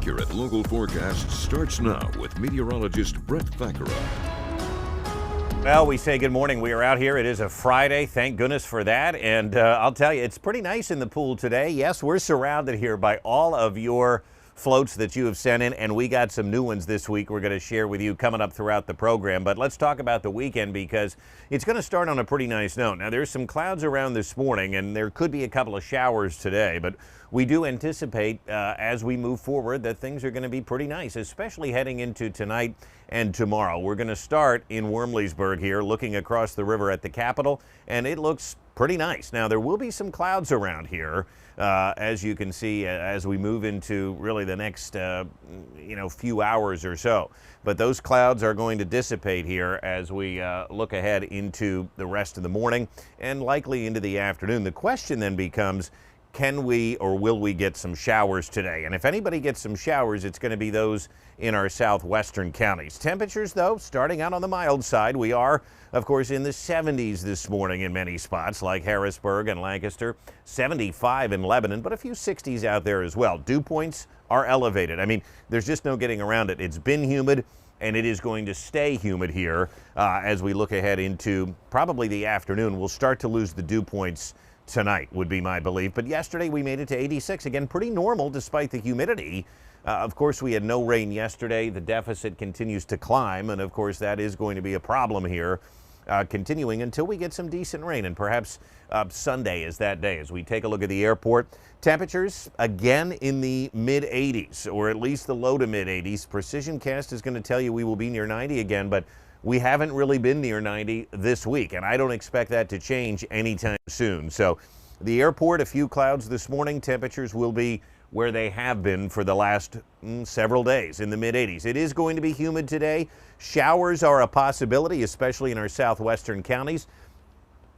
accurate local forecast starts now with meteorologist Brett Thackeray. Well, we say good morning. We are out here. It is a Friday. Thank goodness for that. And I'll tell you, it's pretty nice in the pool today. Yes, we're surrounded here by all of your floats that you have sent in, and we got some new ones this week we're going to share with you coming up throughout the program. But let's talk about the weekend because it's going to start on a pretty nice note. Now, there's some clouds around this morning, and there could be a couple of showers today, but we do anticipate as we move forward that things are going to be pretty nice, especially heading into tonight and tomorrow. We're going to start in Wormleysburg here, looking across the river at the Capitol, and it looks pretty nice. Now, there will be some clouds around here, as you can see, as we move into really the next, few hours or so. But those clouds are going to dissipate here as we look ahead into the rest of the morning and likely into the afternoon. The question then becomes, can we or will we get some showers today? And if anybody gets some showers, it's going to be those in our southwestern counties. Temperatures, though, starting out on the mild side. We are, of course, in the 70s this morning in many spots like Harrisburg and Lancaster, 75 in Lebanon, but a few 60s out there as well. Dew points are elevated. I mean, there's just no getting around it. It's been humid, and it is going to stay humid here as we look ahead into probably the afternoon. We'll start to lose the dew points tonight, would be my belief. But yesterday we made it to 86. Again, pretty normal despite the humidity. Of course, we had no rain yesterday. The deficit continues to climb, and of course that is going to be a problem here continuing until we get some decent rain, and perhaps Sunday is that day. As we take a look at the airport, temperatures again in the mid 80s, or at least the low to mid 80s. Precision Cast is going to tell you we will be near 90 again, but we haven't really been near 90 this week, and I don't expect that to change anytime soon. So the airport, a few clouds this morning. Temperatures will be where they have been for the last several days, in the mid 80s. It is going to be humid today. Showers are a possibility, especially in our southwestern counties.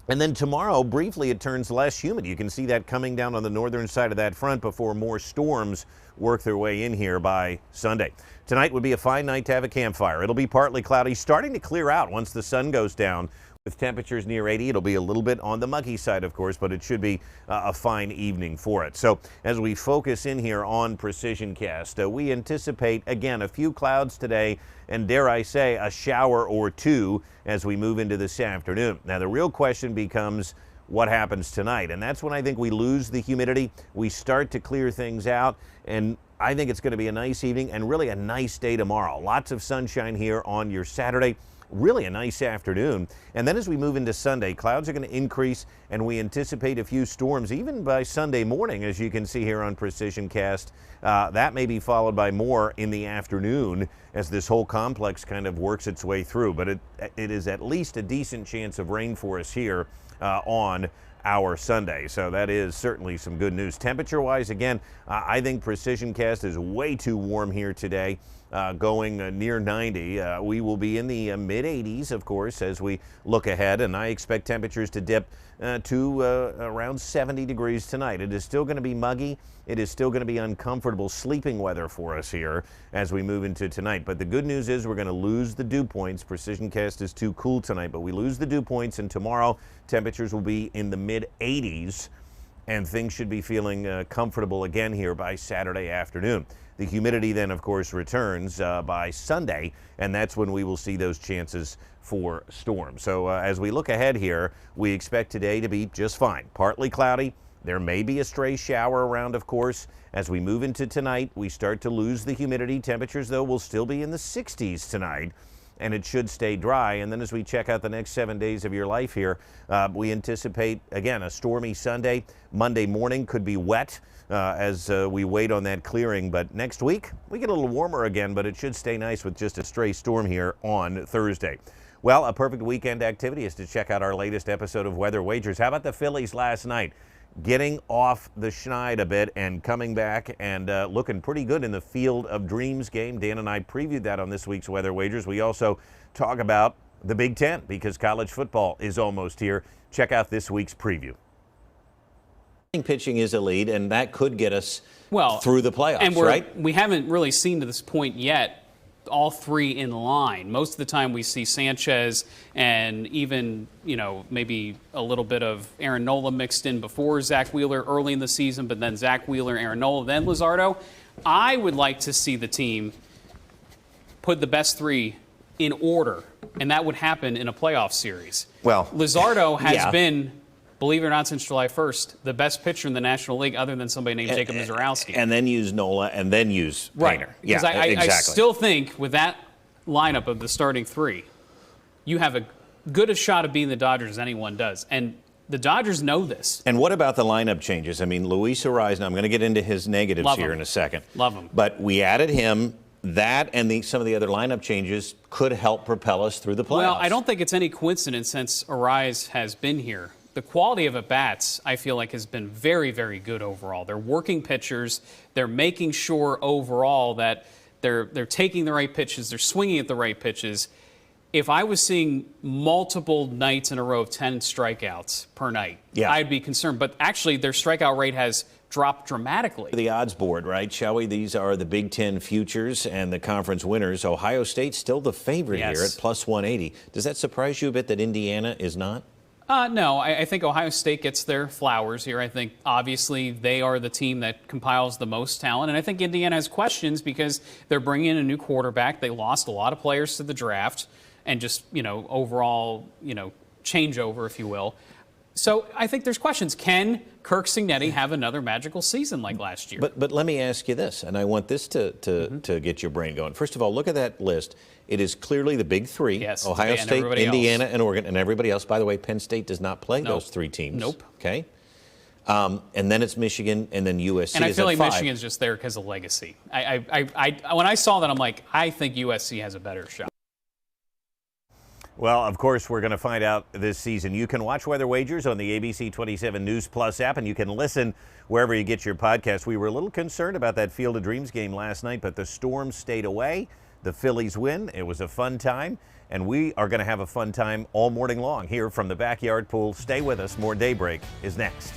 And then tomorrow, briefly, it turns less humid. You can see that coming down on the northern side of that front before more storms work their way in here by Sunday. Tonight would be a fine night to have a campfire. It'll be partly cloudy, starting to clear out once the sun goes down. With temperatures near 80, it'll be a little bit on the muggy side, of course, but it should be a fine evening for it. So as we focus in here on Precision Cast, we anticipate, again, a few clouds today, and dare I say, a shower or two as we move into this afternoon. Now, the real question becomes what happens tonight, and that's when I think we lose the humidity. We start to clear things out, and I think it's going to be a nice evening and really a nice day tomorrow. Lots of sunshine here on your Saturday. Really a nice afternoon. And then as we move into Sunday, clouds are going to increase, and we anticipate a few storms even by Sunday morning, as you can see here on Precision Cast. That may be followed by more in the afternoon as this whole complex kind of works its way through. But it is at least a decent chance of rain for us here on our Sunday. So that is certainly some good news. Temperature-wise, again, I think Precision Cast is way too warm here today. Going near 90. We will be in the mid 80s, of course, as we look ahead, and I expect temperatures to dip to around 70 degrees tonight. It is still going to be muggy. It is still going to be uncomfortable sleeping weather for us here as we move into tonight. But the good news is we're going to lose the dew points. Precision Cast is too cool tonight, but we lose the dew points, and tomorrow temperatures will be in the mid 80s, and things should be feeling comfortable again here by Saturday afternoon. The humidity then, of course, returns by Sunday, and that's when we will see those chances for storms. So as we look ahead here, we expect today to be just fine. Partly cloudy. There may be a stray shower around, of course. As we move into tonight, we start to lose the humidity. Temperatures, though, will still be in the 60s tonight, and it should stay dry. And then as we check out the next 7 days of your life here, we anticipate, again, a stormy Sunday. Monday morning could be wet as we wait on that clearing. But next week, we get a little warmer again, but it should stay nice with just a stray storm here on Thursday. Well, a perfect weekend activity is to check out our latest episode of Weather Wagers. How about the Phillies last night? Getting off the schneid a bit and coming back and looking pretty good in the Field of Dreams game. Dan and I previewed that on this week's Weather Wagers. We also talk about the Big Ten because college football is almost here. Check out this week's preview. Pitching is a lead, and that could get us through the playoffs, and right? We haven't really seen to this point yet all three in line. Most of the time we see Sanchez and even, maybe a little bit of Aaron Nola mixed in before Zach Wheeler early in the season, but then Zach Wheeler, Aaron Nola, then Luzardo. I would like to see the team put the best three in order, and that would happen in a playoff series. Well, Luzardo has yeah. been, believe it or not, since July 1st, the best pitcher in the National League other than somebody named Jacob Mizorowski. And then use Nola, and then use right. Painter. Because Yeah, I exactly. still think with that lineup of the starting three, you have a good a shot of beating the Dodgers as anyone does. And the Dodgers know this. And what about the lineup changes? I mean, Luis Arraez, now I'm going to get into his negatives Love here him. in a second. Love him. But we added him. That and some of the other lineup changes could help propel us through the playoffs. Well, I don't think it's any coincidence since Arraez has been here. The quality of at-bats, I feel like, has been very, very good overall. They're working pitchers. They're making sure overall that they're taking the right pitches. They're swinging at the right pitches. If I was seeing multiple nights in a row of 10 strikeouts per night, yeah. I'd be concerned. But actually, their strikeout rate has dropped dramatically. The odds board, right, shall we? These are the Big Ten futures and the conference winners. Ohio State's still the favorite here at plus 180. Does that surprise you a bit that Indiana is not? No, I think Ohio State gets their flowers here. I think, obviously, they are the team that compiles the most talent. And I think Indiana has questions because they're bringing in a new quarterback. They lost a lot of players to the draft and just, overall, changeover, if you will. So I think there's questions. Can Kirk Cignetti have another magical season like last year? But let me ask you this, and I want this to get your brain going. First of all, look at that list. It is clearly the big three, yes, Ohio and State, everybody Indiana, else. and Oregon, and everybody else. By the way, Penn State does not play those three teams. Nope. Okay? And then it's Michigan, and then USC and I is feel at like 5. Michigan's just there because of legacy. When I saw that, I'm like, I think USC has a better shot. Well, of course, we're going to find out this season. You can watch Weather Wagers on the ABC 27 News Plus app, and you can listen wherever you get your podcast. We were a little concerned about that Field of Dreams game last night, but the Storm stayed away. The Phillies win. It was a fun time, and we are going to have a fun time all morning long here from the backyard pool. Stay with us. More Daybreak is next.